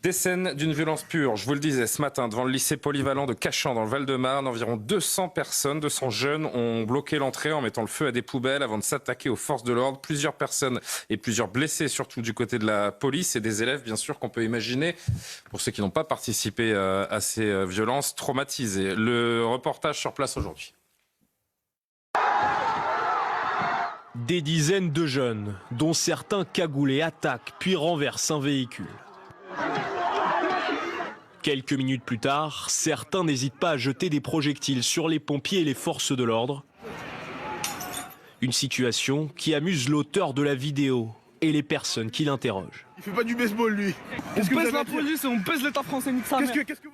Des scènes d'une violence pure, je vous le disais ce matin, devant le lycée polyvalent de Cachan dans le Val-de-Marne. Environ 200 personnes, 200 jeunes ont bloqué l'entrée en mettant le feu à des poubelles avant de s'attaquer aux forces de l'ordre. Plusieurs personnes et plusieurs blessés, surtout du côté de la police et des élèves, bien sûr, qu'on peut imaginer, pour ceux qui n'ont pas participé à ces violences, traumatisés. Le reportage sur place aujourd'hui. Des dizaines de jeunes, dont certains cagoulés, attaquent puis renversent un véhicule. Quelques minutes plus tard, certains n'hésitent pas à jeter des projectiles sur les pompiers et les forces de l'ordre. Une situation qui amuse l'auteur de la vidéo et les personnes qui l'interrogent. Il fait pas du baseball, lui. On pèse la police et on pèse l'État français.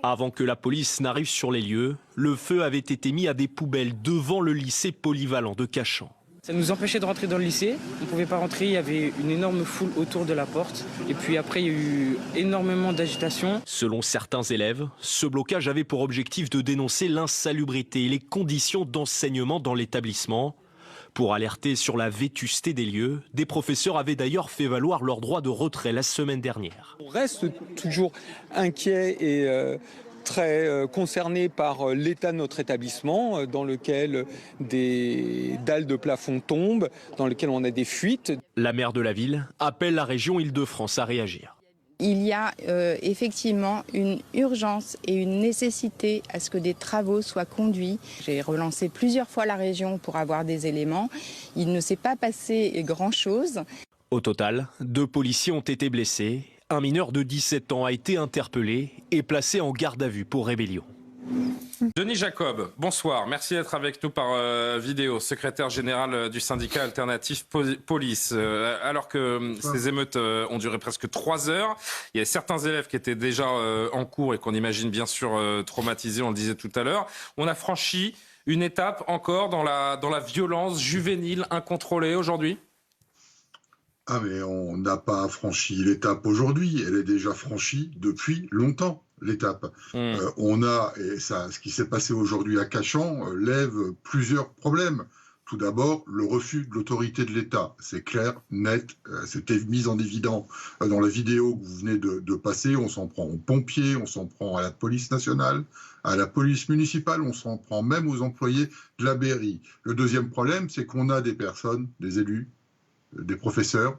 Avant que la police n'arrive sur les lieux, le feu avait été mis à des poubelles devant le lycée polyvalent de Cachan. Ça nous empêchait de rentrer dans le lycée, on ne pouvait pas rentrer, il y avait une énorme foule autour de la porte. Et puis après, il y a eu énormément d'agitation. Selon certains élèves, ce blocage avait pour objectif de dénoncer l'insalubrité et les conditions d'enseignement dans l'établissement. Pour alerter sur la vétusté des lieux, des professeurs avaient d'ailleurs fait valoir leur droit de retrait la semaine dernière. On reste toujours inquiet et très concerné par l'état de notre établissement, dans lequel des dalles de plafond tombent, dans lequel on a des fuites. La maire de la ville appelle la région Île-de-France à réagir. Il y a effectivement une urgence et une nécessité à ce que des travaux soient conduits. J'ai relancé plusieurs fois la région pour avoir des éléments. Il ne s'est pas passé grand-chose. Au total, 2 policiers ont été blessés. Un mineur de 17 ans a été interpellé et placé en garde à vue pour rébellion. Denis Jacob, bonsoir. Merci d'être avec nous par vidéo, secrétaire général du syndicat Alternatif Police. Alors que ces émeutes ont duré presque 3 heures, il y a certains élèves qui étaient déjà en cours et qu'on imagine bien sûr traumatisés, on le disait tout à l'heure. On a franchi une étape encore dans la violence juvénile incontrôlée aujourd'hui ? Ah mais on n'a pas franchi l'étape aujourd'hui, elle est déjà franchie depuis longtemps, l'étape. On a, et ça, ce qui s'est passé aujourd'hui à Cachan lève plusieurs problèmes. Tout d'abord, le refus de l'autorité de l'État. C'est clair, net, c'était mis en évidence dans la vidéo que vous venez de passer. On s'en prend aux pompiers, on s'en prend à la police nationale, à la police municipale, on s'en prend même aux employés de la mairie. Le deuxième problème, c'est qu'on a des personnes, des élus, des professeurs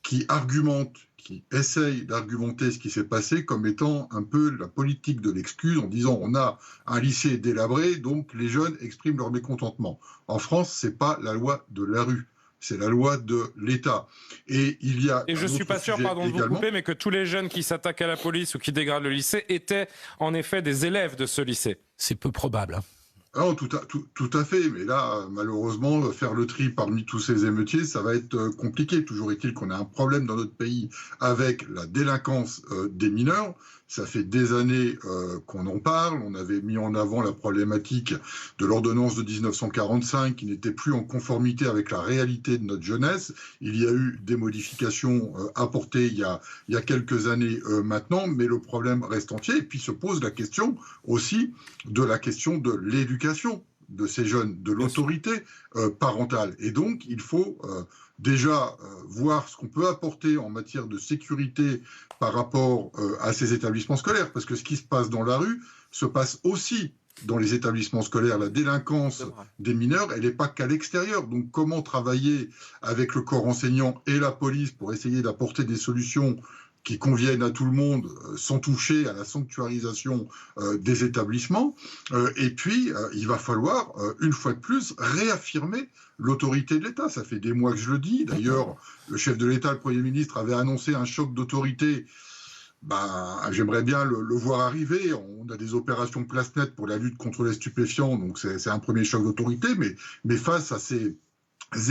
qui argumentent, qui essayent d'argumenter ce qui s'est passé comme étant un peu la politique de l'excuse en disant on a un lycée délabré, donc les jeunes expriment leur mécontentement. En France, c'est pas la loi de la rue, c'est la loi de l'État. Et il y a... Et je suis pas sûr, pardon de vous couper, mais que tous les jeunes qui s'attaquent à la police ou qui dégradent le lycée étaient en effet des élèves de ce lycée. C'est peu probable, hein. Non, tout à fait, mais là, malheureusement, faire le tri parmi tous ces émeutiers, ça va être compliqué. Toujours est-il qu'on a un problème dans notre pays avec la délinquance des mineurs. Ça fait des années qu'on en parle. On avait mis en avant la problématique de l'ordonnance de 1945 qui n'était plus en conformité avec la réalité de notre jeunesse. Il y a eu des modifications apportées il y a quelques années maintenant, mais le problème reste entier. Et puis se pose la question aussi de l'éducation de ces jeunes, de l'autorité parentale. Et donc, il faut déjà voir ce qu'on peut apporter en matière de sécurité par rapport à ces établissements scolaires, parce que ce qui se passe dans la rue se passe aussi dans les établissements scolaires. La délinquance des mineurs, elle n'est pas qu'à l'extérieur. Donc, comment travailler avec le corps enseignant et la police pour essayer d'apporter des solutions qui conviennent à tout le monde sans toucher à la sanctuarisation des établissements. Et puis, il va falloir, une fois de plus, réaffirmer l'autorité de l'État. Ça fait des mois que je le dis. D'ailleurs, le chef de l'État, le Premier ministre, avait annoncé un choc d'autorité. J'aimerais bien le voir arriver. On a des opérations place nette pour la lutte contre les stupéfiants, donc c'est un premier choc d'autorité. Mais face à ces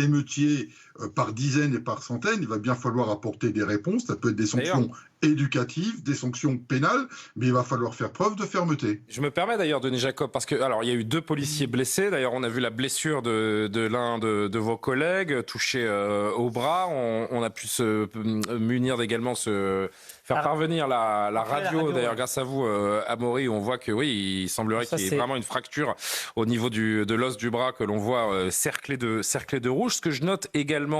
émeutiers par dizaines et par centaines, il va bien falloir apporter des réponses. Ça peut être des sanctions éducatives, des sanctions pénales, mais il va falloir faire preuve de fermeté. Je me permets d'ailleurs, Denis Jacob, parce que alors il y a eu 2 policiers blessés. D'ailleurs, on a vu la blessure de l'un de vos collègues touché au bras. On a pu se munir également faire parvenir la radio, d'ailleurs grâce à vous, Amaury, on voit que oui, il semblerait qu'il y ait vraiment une fracture au niveau de l'os du bras que l'on voit cerclé de rouge. Ce que je note également,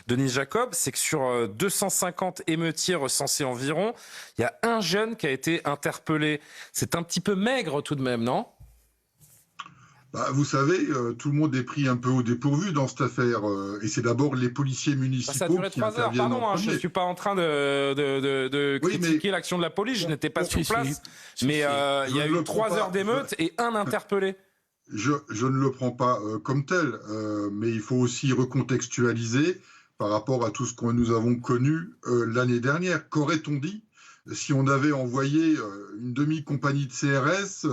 Denis Jacob, c'est que sur 250 émeutiers recensés environ, environ. Il y a un jeune qui a été interpellé. C'est un petit peu maigre tout de même, non ? Bah, vous savez, tout le monde est pris un peu au dépourvu dans cette affaire. Et c'est d'abord les policiers municipaux ça a duré qui 3 heures. interviennent Pardon, en je ne premier. suis pas en train de critiquer l'action de la police. Je n'étais pas sur place. Mais il y a eu 3 heures d'émeute et un interpellé. Je ne le prends pas comme tel, mais il faut aussi recontextualiser par rapport à tout ce que nous avons connu l'année dernière. Qu'aurait-on dit si on avait envoyé une demi-compagnie de CRS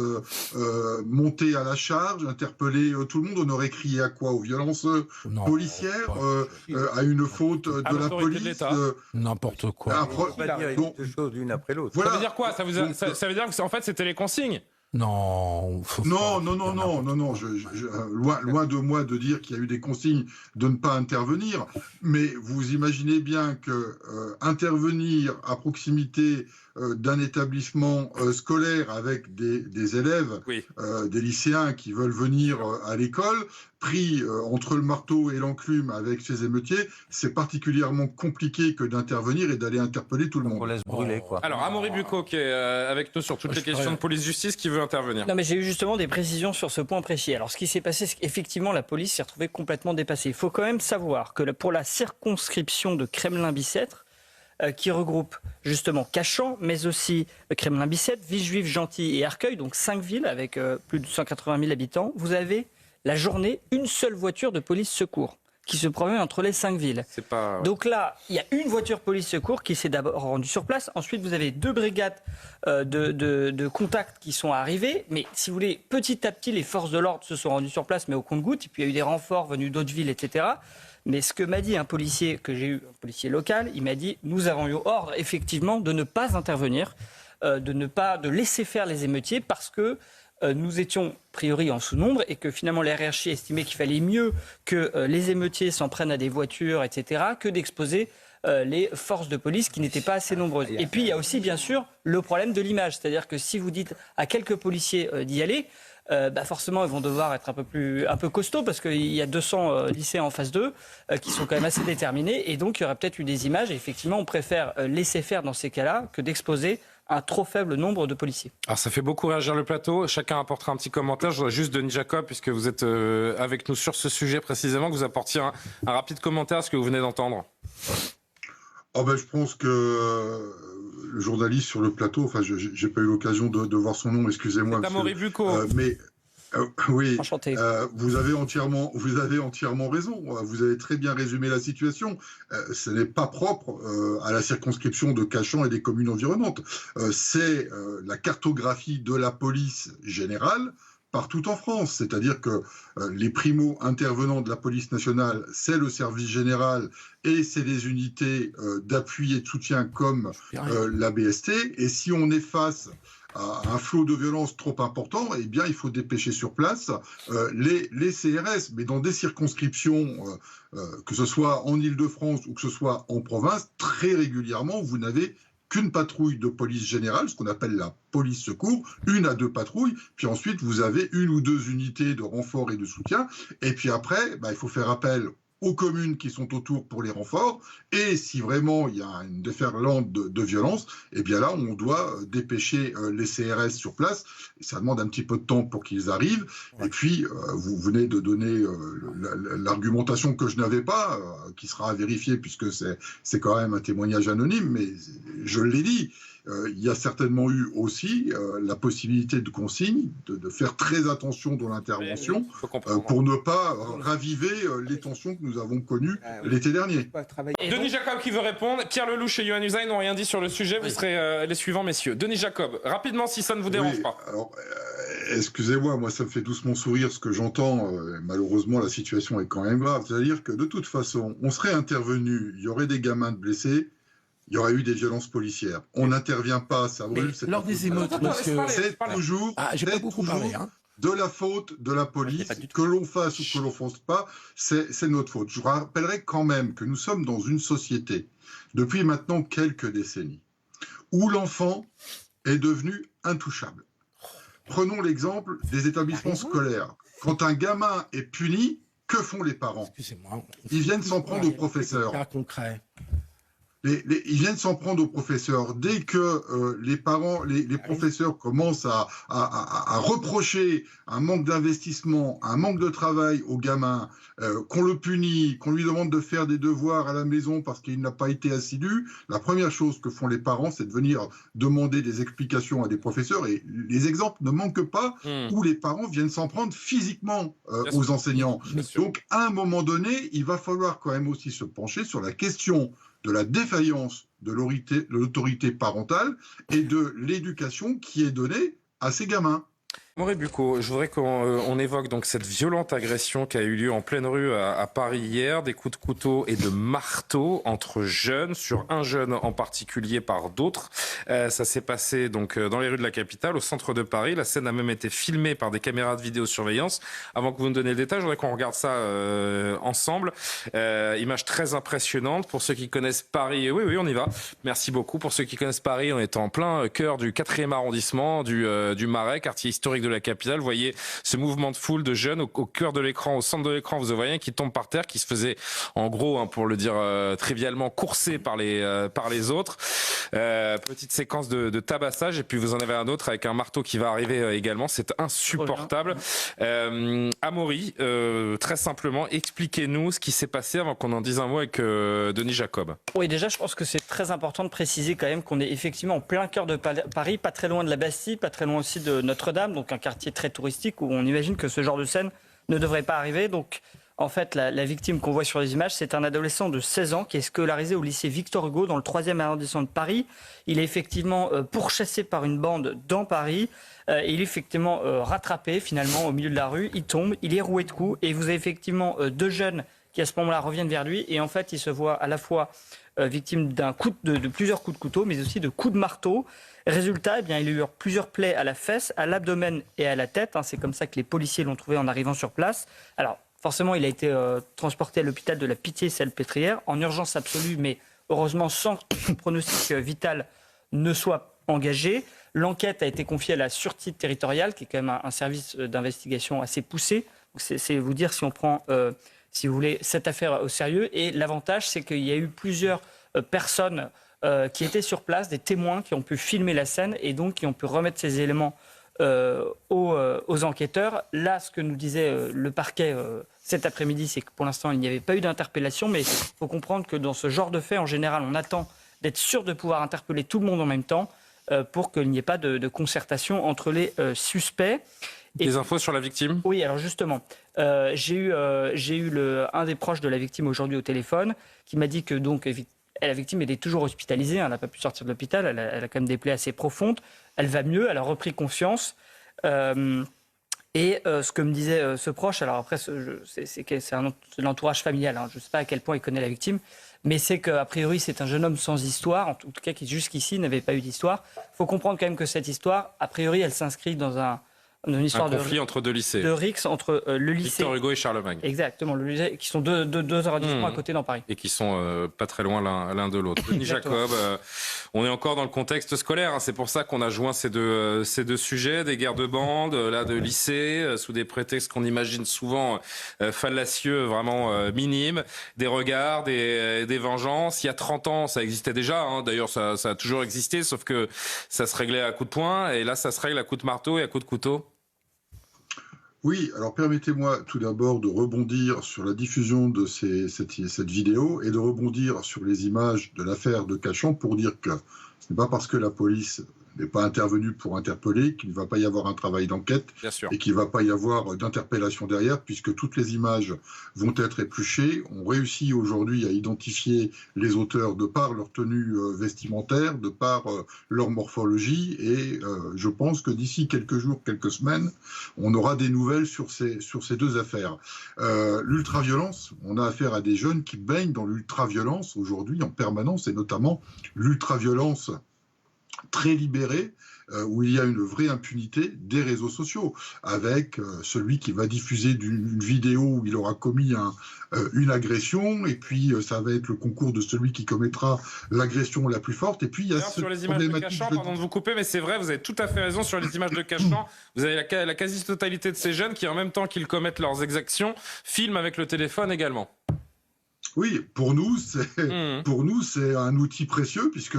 monter à la charge, interpeller tout le monde? On aurait crié à quoi? Aux violences policières, à une faute de la police, n'importe quoi. On peut pas dire deux choses l'une après l'autre. Voilà. Ça veut dire quoi? Ça veut dire que en fait c'était les consignes? Non, non. Loin de moi de dire qu'il y a eu des consignes de ne pas intervenir, mais vous imaginez bien que intervenir à proximité d'un établissement scolaire avec des élèves, oui. Des lycéens qui veulent venir à l'école, pris entre le marteau et l'enclume avec ces émeutiers, c'est particulièrement compliqué que d'intervenir et d'aller interpeller tout le monde. On laisse brûler, quoi. Alors, Amaury Bucco, qui est avec nous sur toutes les questions de police-justice, qui veut intervenir. Non, mais j'ai eu justement des précisions sur ce point précis. Alors, ce qui s'est passé, c'est qu'effectivement, la police s'est retrouvée complètement dépassée. Il faut quand même savoir que pour la circonscription de Kremlin-Bicêtre, qui regroupe justement Cachan, mais aussi Kremlin-Bicêtre, Villejuif, Gentilly et Arcueil, donc 5 villes avec plus de 180 000 habitants, vous avez la journée une seule voiture de police secours qui se promène entre les 5 villes. Donc là, il y a une voiture police-secours qui s'est d'abord rendue sur place. Ensuite, vous avez 2 brigades de contact qui sont arrivées. Mais si vous voulez, petit à petit, les forces de l'ordre se sont rendues sur place, mais au compte-gouttes. Et puis, il y a eu des renforts venus d'autres villes, etc. Mais ce que m'a dit un policier que j'ai eu, un policier local, il m'a dit « Nous avons eu ordre, effectivement, de ne pas intervenir, de laisser faire les émeutiers parce que nous étions, a priori, en sous-nombre et que finalement la hiérarchie estimait qu'il fallait mieux que les émeutiers s'en prennent à des voitures, etc., que d'exposer les forces de police qui n'étaient pas assez nombreuses. Et puis, il y a aussi, bien sûr, le problème de l'image. C'est-à-dire que si vous dites à quelques policiers d'y aller, forcément, ils vont devoir être un peu costauds parce qu'il y a 200 lycéens en face d'eux qui sont quand même assez déterminés. Et donc, il y aurait peut-être eu des images. Et effectivement, on préfère laisser faire dans ces cas-là que d'exposer un trop faible nombre de policiers. Alors ça fait beaucoup réagir le plateau, chacun apportera un petit commentaire. Je voudrais juste, Denis Jacob, puisque vous êtes avec nous sur ce sujet précisément, que vous apportiez un rapide commentaire à ce que vous venez d'entendre. Je pense que le journaliste sur le plateau, enfin j'ai pas eu l'occasion de voir son nom, excusez-moi. C'est Amaury Bucco. Oui, enchanté. Vous avez entièrement raison. Vous avez très bien résumé la situation. Ce n'est pas propre à la circonscription de Cachan et des communes environnantes. C'est la cartographie de la police générale partout en France. C'est-à-dire que les primo-intervenants de la police nationale, c'est le service général et c'est les unités d'appui et de soutien comme la BST. Et si on est face à un flot de violence trop important, eh bien, il faut dépêcher sur place les CRS. Mais dans des circonscriptions, que ce soit en Île-de-France ou que ce soit en province, très régulièrement, vous n'avez qu'une patrouille de police générale, ce qu'on appelle la police secours, 1 à 2 patrouilles, puis ensuite vous avez 1 ou 2 unités de renfort et de soutien, et puis après, il faut faire appel aux communes qui sont autour pour les renforts, et si vraiment il y a une déferlante de violence, eh bien là, on doit dépêcher les CRS sur place, et ça demande un petit peu de temps pour qu'ils arrivent, et puis vous venez de donner l'argumentation que je n'avais pas, qui sera vérifiée puisque c'est quand même un témoignage anonyme, mais je l'ai dit, il y a certainement eu aussi la possibilité de consigne, de faire très attention dans l'intervention pour ne pas raviver les tensions que nous avons connues l'été dernier. Denis Jacob qui veut répondre. Pierre Lelouch et Yohann Usaï n'ont rien dit sur le sujet. Vous serez les suivants, messieurs. Denis Jacob, rapidement si ça ne vous dérange pas. Alors, excusez-moi, moi ça me fait doucement sourire ce que j'entends. Malheureusement, la situation est quand même grave. C'est-à-dire que de toute façon, on serait intervenu, il y aurait des gamins de blessés, il y aurait eu des violences policières. On n'intervient pas, ça brûle. Lors des émeutes, monsieur... C'est toujours, de la faute de la police, que l'on fasse ou que l'on ne fasse pas, c'est notre faute. Je rappellerai quand même que nous sommes dans une société, depuis maintenant quelques décennies, où l'enfant est devenu intouchable. Prenons l'exemple des établissements scolaires. Quand un gamin est puni, que font les parents? Excusez-moi. Ils viennent s'en prendre aux professeurs. Cas concret. Ils viennent s'en prendre aux professeurs. Dès que les parents, les professeurs commencent à reprocher un manque d'investissement, un manque de travail aux gamins, qu'on le punit, qu'on lui demande de faire des devoirs à la maison parce qu'il n'a pas été assidu, la première chose que font les parents, c'est de venir demander des explications à des professeurs. Et les exemples ne manquent pas où les parents viennent s'en prendre physiquement aux enseignants. Donc, à un moment donné, il va falloir quand même aussi se pencher sur la question de la défaillance de l'autorité parentale et de l'éducation qui est donnée à ces gamins. Maurice Bucco, je voudrais qu'on évoque donc cette violente agression qui a eu lieu en pleine rue à Paris hier, des coups de couteau et de marteau entre jeunes, sur un jeune en particulier par d'autres. Ça s'est passé donc dans les rues de la capitale, au centre de Paris. La scène a même été filmée par des caméras de vidéosurveillance. Avant que vous me donniez le détail, je voudrais qu'on regarde ça ensemble. Image très impressionnante pour ceux qui connaissent Paris. Oui, on y va. Merci beaucoup. Pour ceux qui connaissent Paris, on est en plein cœur du 4e arrondissement du Marais, quartier historique de la capitale. Vous voyez ce mouvement de foule de jeunes au cœur de l'écran, au centre de l'écran, vous voyez, qui tombent par terre, qui se faisaient, en gros, pour le dire trivialement, courser par les autres. Petite séquence de tabassage, et puis vous en avez un autre avec un marteau qui va arriver également. C'est insupportable. Amaury, très simplement, expliquez-nous ce qui s'est passé avant qu'on en dise un mot avec Denis Jacob. Oui, déjà, je pense que c'est très important de préciser quand même qu'on est effectivement en plein cœur de Paris, pas très loin de la Bastille, pas très loin aussi de Notre-Dame, donc un quartier très touristique où on imagine que ce genre de scène ne devrait pas arriver. Donc, en fait, la victime qu'on voit sur les images, c'est un adolescent de 16 ans qui est scolarisé au lycée Victor Hugo dans le 3e arrondissement de Paris. Il est effectivement pourchassé par une bande dans Paris. Il est effectivement rattrapé finalement au milieu de la rue. Il tombe, il est roué de coups. Et vous avez effectivement deux jeunes qui à ce moment-là reviennent vers lui. Et en fait, il se voit à la fois victime de plusieurs coups de couteau, mais aussi de coups de marteau. Résultat, il a eu plusieurs plaies à la fesse, à l'abdomen et à la tête. C'est comme ça que les policiers l'ont trouvé en arrivant sur place. Alors, forcément, il a été transporté à l'hôpital de la Pitié-Salpêtrière en urgence absolue, mais heureusement sans que pronostic vital ne soit engagé. L'enquête a été confiée à la Sûreté territoriale, qui est quand même un service d'investigation assez poussé. C'est vous dire si on prend, si vous voulez, cette affaire au sérieux. Et l'avantage, c'est qu'il y a eu plusieurs personnes qui étaient sur place, des témoins qui ont pu filmer la scène et donc qui ont pu remettre ces éléments aux enquêteurs. Là, ce que nous disait le parquet cet après-midi, c'est que pour l'instant, il n'y avait pas eu d'interpellation, mais il faut comprendre que dans ce genre de fait, en général, on attend d'être sûr de pouvoir interpeller tout le monde en même temps pour qu'il n'y ait pas de concertation entre les suspects. Des infos sur la victime ? Oui, alors justement, j'ai eu un des proches de la victime aujourd'hui au téléphone qui m'a dit que donc la victime elle est toujours hospitalisée, elle n'a pas pu sortir de l'hôpital, elle a quand même des plaies assez profondes, elle va mieux, elle a repris confiance. Et ce que me disait ce proche, alors après c'est l'entourage familial, je ne sais pas à quel point il connaît la victime, mais c'est qu'a priori c'est un jeune homme sans histoire, en tout cas qui jusqu'ici n'avait pas eu d'histoire. Il faut comprendre quand même que cette histoire, a priori elle s'inscrit dans une histoire un conflit entre deux lycées. De rixe entre le lycée Victor Hugo et Charlemagne. Exactement, le lycée, qui sont deux arrondissements à côté dans Paris. Et qui sont pas très loin l'un de l'autre. Denis Jacob, on est encore dans le contexte scolaire. C'est pour ça qu'on a joint ces deux sujets, des guerres de bandes, de lycée, sous des prétextes qu'on imagine souvent fallacieux, vraiment minimes, des regards, des vengeances. Il y a 30 ans, ça existait déjà. D'ailleurs, ça a toujours existé, sauf que ça se réglait à coups de poing. Et là, ça se règle à coups de marteau et à coups de couteau. Oui, alors permettez-moi tout d'abord de rebondir sur la diffusion de cette vidéo et de rebondir sur les images de l'affaire de Cachan pour dire que ce n'est pas parce que la police n'est pas intervenue pour interpeller qu'il ne va pas y avoir un travail d'enquête et qu'il ne va pas y avoir d'interpellation derrière, puisque toutes les images vont être épluchées. On réussit aujourd'hui à identifier les auteurs de par leur tenue vestimentaire, de par leur morphologie, et je pense que d'ici quelques jours, quelques semaines, on aura des nouvelles sur ces deux affaires. L'ultraviolence, on a affaire à des jeunes qui baignent dans l'ultraviolence aujourd'hui en permanence, et notamment l'ultraviolence très libéré, où il y a une vraie impunité des réseaux sociaux, avec celui qui va diffuser une vidéo où il aura commis une agression, et puis ça va être le concours de celui qui commettra l'agression la plus forte. Et puis il y a sur les images de Cachan, pardon de vous couper, mais c'est vrai, vous avez tout à fait raison sur les images de Cachan. Vous avez la quasi-totalité de ces jeunes qui, en même temps qu'ils commettent leurs exactions, filment avec le téléphone également. Oui, pour nous, c'est un outil précieux puisque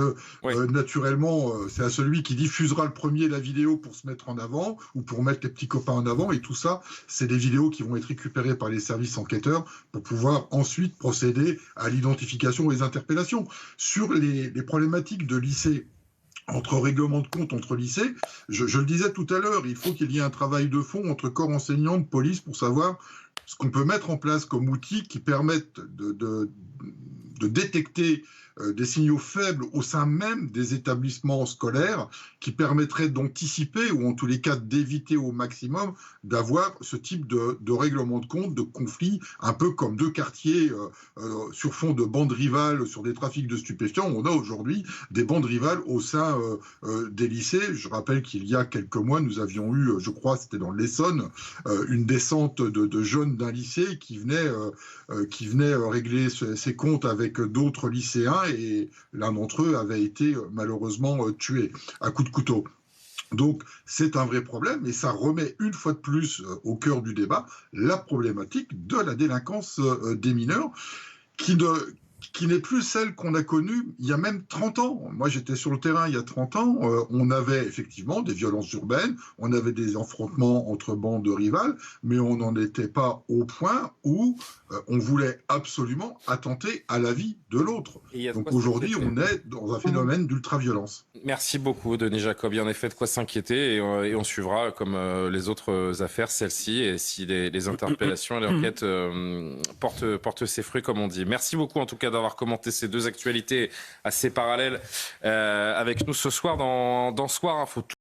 naturellement, c'est à celui qui diffusera le premier la vidéo pour se mettre en avant ou pour mettre les petits copains en avant. Et tout ça, c'est des vidéos qui vont être récupérées par les services enquêteurs pour pouvoir ensuite procéder à l'identification et les interpellations. Sur les problématiques de lycée, entre règlement de compte entre lycées, je le disais tout à l'heure, il faut qu'il y ait un travail de fond entre corps enseignants, de police pour savoir ce qu'on peut mettre en place comme outils qui permettent de détecter des signaux faibles au sein même des établissements scolaires qui permettraient d'anticiper ou en tous les cas d'éviter au maximum d'avoir ce type de règlement de compte, de conflit, un peu comme deux quartiers sur fond de bandes rivales sur des trafics de stupéfiants. On a aujourd'hui des bandes rivales au sein des lycées. Je rappelle qu'il y a quelques mois, nous avions eu, je crois, c'était dans l'Essonne, une descente de jeunes d'un lycée qui venaient régler ses comptes avec d'autres lycéens et l'un d'entre eux avait été malheureusement tué à coups de couteau. Donc c'est un vrai problème et ça remet une fois de plus au cœur du débat la problématique de la délinquance des mineurs qui n'est plus celle qu'on a connue il y a même 30 ans. Moi, j'étais sur le terrain il y a 30 ans. On avait effectivement des violences urbaines, on avait des affrontements entre bandes rivales, mais on n'en était pas au point où on voulait absolument attenter à la vie de l'autre. Donc aujourd'hui, on est dans un phénomène d'ultra-violence. Merci beaucoup, Denis Jacob. Il y a en effet de quoi s'inquiéter et on suivra, comme les autres affaires, celle-ci, et si les interpellations et les enquêtes portent ses fruits, comme on dit. Merci beaucoup, en tout cas, d'avoir commenté ces deux actualités assez parallèles avec nous ce soir dans Soir Info.